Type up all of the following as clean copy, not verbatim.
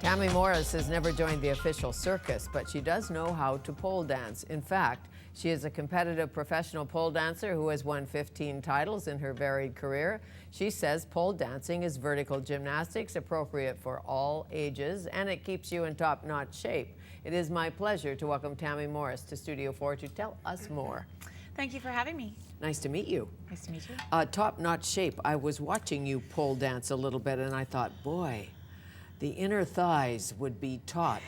Tammy Morris has never joined the official circus, but she does know how to pole dance. In fact, she is a competitive professional pole dancer who has won 15 titles in her varied career. She says pole dancing is vertical gymnastics appropriate for all ages, and it keeps you in top-notch shape. It is my pleasure to welcome Tammy Morris to Studio 4 to tell us more. Thank you for having me. Nice to meet you. Nice to meet you. Top-notch shape. I was watching you pole dance a little bit, and I thought, boy, the inner thighs would be taut.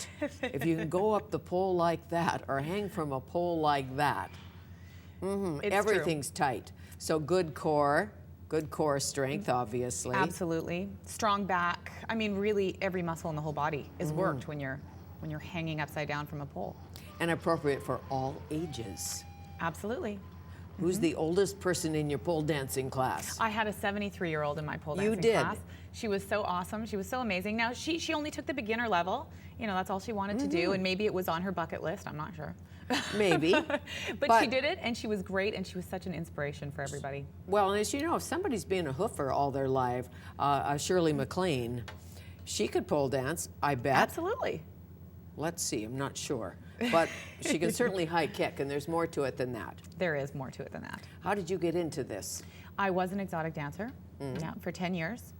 If you can go up the pole like that or hang from a pole like that, everything's tight. So good core strength, obviously. Absolutely. Strong back. I mean, really every muscle in the whole body is worked when you're hanging upside down from a pole. And appropriate for all ages. Absolutely. Who's the oldest person in your pole dancing class? I had a 73-year-old in my pole dancing class. She was so awesome. She was so amazing. Now, she only took the beginner level. You know, that's all she wanted to do, and maybe it was on her bucket list. I'm not sure. Maybe. but she did it, and she was great, and she was such an inspiration for everybody. Well, and as you know, if somebody's been a hoofer all their life, Shirley MacLaine, she could pole dance, I bet. Absolutely. Let's see, I'm not sure. But she can certainly high kick, and there's more to it than that. There is more to it than that. How did you get into this? I was an exotic dancer for 10 years.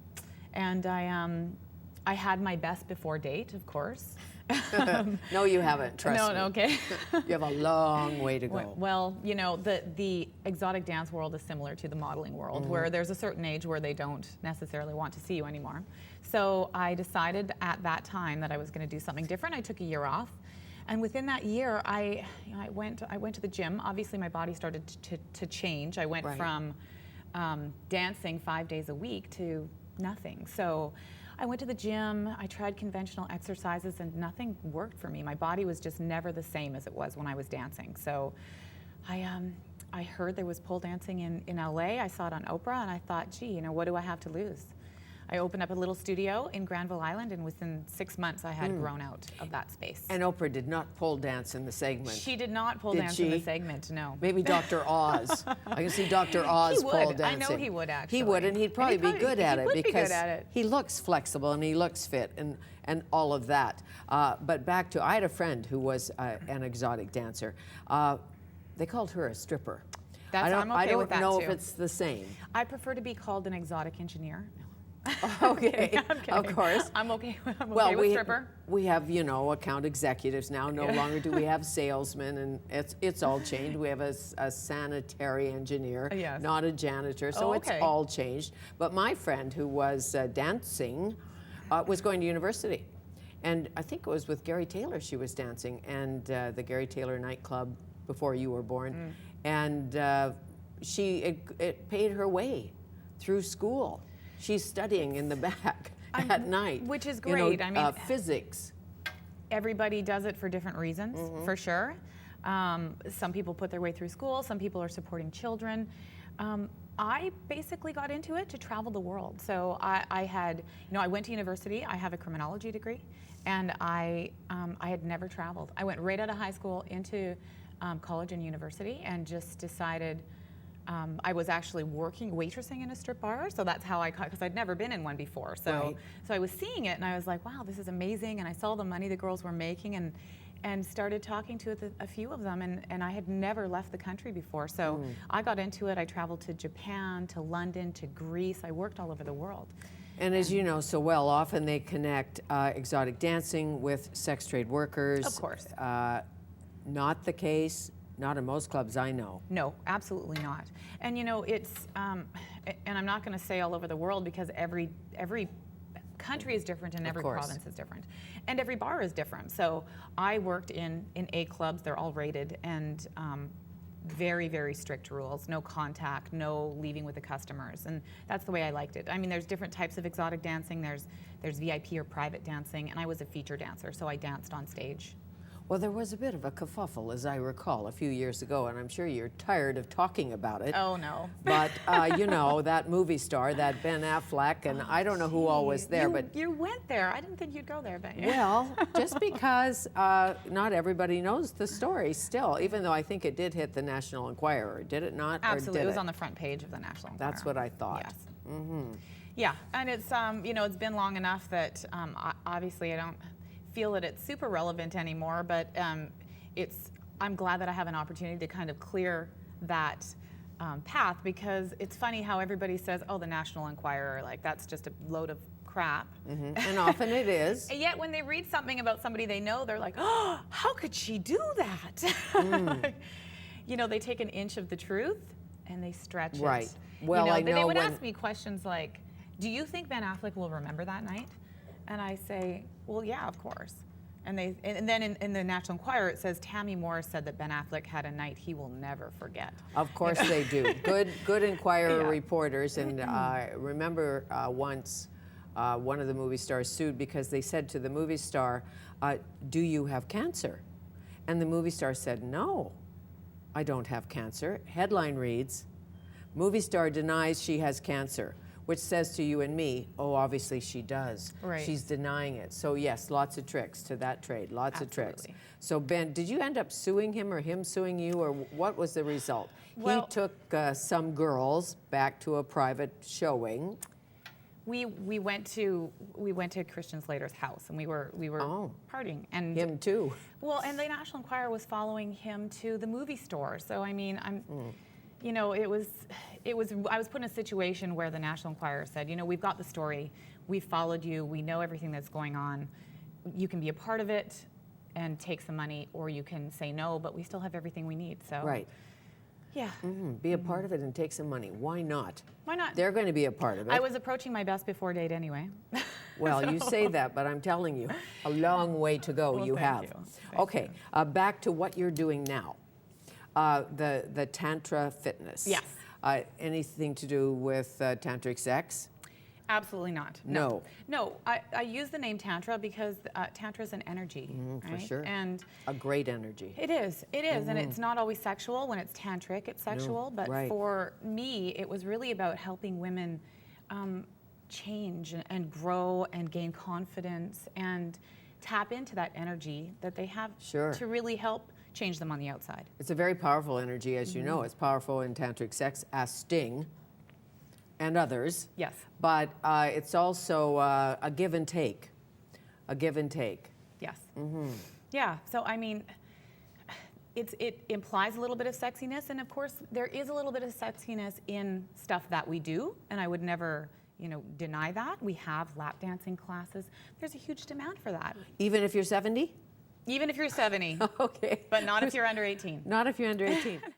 And I had my best before date, of course. No, you haven't, trust me. No, okay. You have a long way to go. Well, you know, the exotic dance world is similar to the modeling world, where there's a certain age where they don't necessarily want to see you anymore. So I decided at that time that I was going to do something different. I took a year off. And within that year, I went to the gym. Obviously, my body started to change. I went from dancing 5 days a week to nothing. So I went to the gym. I tried conventional exercises, and nothing worked for me. My body was just never the same as it was when I was dancing. So I heard there was pole dancing in LA. I saw it on Oprah, and I thought, gee, you know, what do I have to lose? I opened up a little studio in Granville Island, and within 6 months, I had grown out of that space. And Oprah did not pole dance in the segment. She did not pole dance in the segment, no. Maybe Dr. Oz. I can see Dr. Oz pole dancing. I know he would, actually. He would, and he'd probably be good at it because he looks flexible and he looks fit and all of that. But back to, I had a friend who was an exotic dancer. They called her a stripper. I'm okay with that, I don't know too. if it's the same. I prefer to be called an exotic engineer. Okay, I'm kidding. of course. I'm okay with stripper. We have, you know, account executives now. No longer do we have salesmen, and it's all changed. We have a sanitary engineer, not a janitor, so it's all changed. But my friend who was dancing was going to university. And I think it was with Gary Taylor she was dancing, and the Gary Taylor nightclub before you were born. And it paid her way through school. She's studying in the back at night. Which is great. You know, I mean, physics. Everybody does it for different reasons, for sure. Some people put their way through school. Some people are supporting children. I basically got into it to travel the world. So I went to university. I have a criminology degree, and I had never traveled. I went right out of high school into college and university, and just decided. I was actually waitressing in a strip bar, so that's how because I'd never been in one before. So I was seeing it, and I was like, wow, this is amazing. And I saw the money the girls were making, and started talking to a few of them, and I had never left the country before. So I got into it. I traveled to Japan, to London, to Greece. I worked all over the world. And as you know so well, often they connect exotic dancing with sex trade workers. Of course. Not the case. Not in most clubs I know. No, absolutely not. And you know, it's, and I'm not going to say all over the world because every country is different and every province is different. And every bar is different. So I worked in A clubs, they're all rated, and very, very strict rules. No contact, no leaving with the customers. And that's the way I liked it. I mean, there's different types of exotic dancing. There's VIP or private dancing, and I was a feature dancer, so I danced on stage. Well, there was a bit of a kerfuffle, as I recall, a few years ago, and I'm sure you're tired of talking about it. Oh, no. But, you know, that movie star, that Ben Affleck, and I don't know who all was there, but... You went there. I didn't think you'd go there, Ben. Well, just because not everybody knows the story still, even though I think it did hit the National Enquirer. Did it not? Absolutely. Or did it was on the front page of the National Enquirer. That's what I thought. Yes. Yeah, and it's it's been long enough that obviously I don't feel that it's super relevant anymore, but I'm glad that I have an opportunity to kind of clear that path, because it's funny how everybody says, oh, the National Enquirer, like that's just a load of crap. And often it is. And yet when they read something about somebody they know, they're like, oh, how could she do that? They take an inch of the truth and they stretch it. Right. Well, I know they would ask me questions like, do you think Ben Affleck will remember that night? And I say, well, yeah, of course. And then in the National Enquirer, it says Tammy Morris said that Ben Affleck had a night he will never forget. Of course they do. Good Enquirer reporters. And remember once one of the movie stars sued because they said to the movie star, do you have cancer? And the movie star said, no, I don't have cancer. Headline reads, movie star denies she has cancer, which says to you and me, oh, obviously she does. Right. She's denying it. So yes, lots of tricks to that trade, lots of tricks. So Ben, did you end up suing him or him suing you, or what was the result? Well, he took some girls back to a private showing. We went to Christian Slater's house, and we were partying, and him too. Well, and the National Enquirer was following him to the movie store. So I mean, it was I was put in a situation where the National Enquirer said, we've got the story, we've followed you, we know everything that's going on. You can be a part of it and take some money, or you can say no, but we still have everything we need. So right. Yeah. Be a part of it and take some money. Why not? Why not? They're going to be a part of it. I was approaching my best before date anyway. Well, you say that, but I'm telling you, a long way to go. Well, you have. Thank okay, back to what you're doing now. The Tantra Fitness. Yes. Anything to do with tantric sex? Absolutely not. No. No, I use the name Tantra because Tantra is an energy, right? For sure. And a great energy. It is, and it's not always sexual. When it's tantric, it's sexual. But for me, it was really about helping women change and grow and gain confidence and tap into that energy that they have to really help change them on the outside. It's a very powerful energy, as you know. It's powerful in tantric sex, as Sting and others. Yes. But it's also a give and take. A give and take. Yes. Yeah. So I mean, it implies a little bit of sexiness, and of course there is a little bit of sexiness in stuff that we do, and I would never deny that. We have lap dancing classes. There's a huge demand for that. Even if you're 70? Even if you're 70. Okay. But not if you're under 18. Not if you're under 18.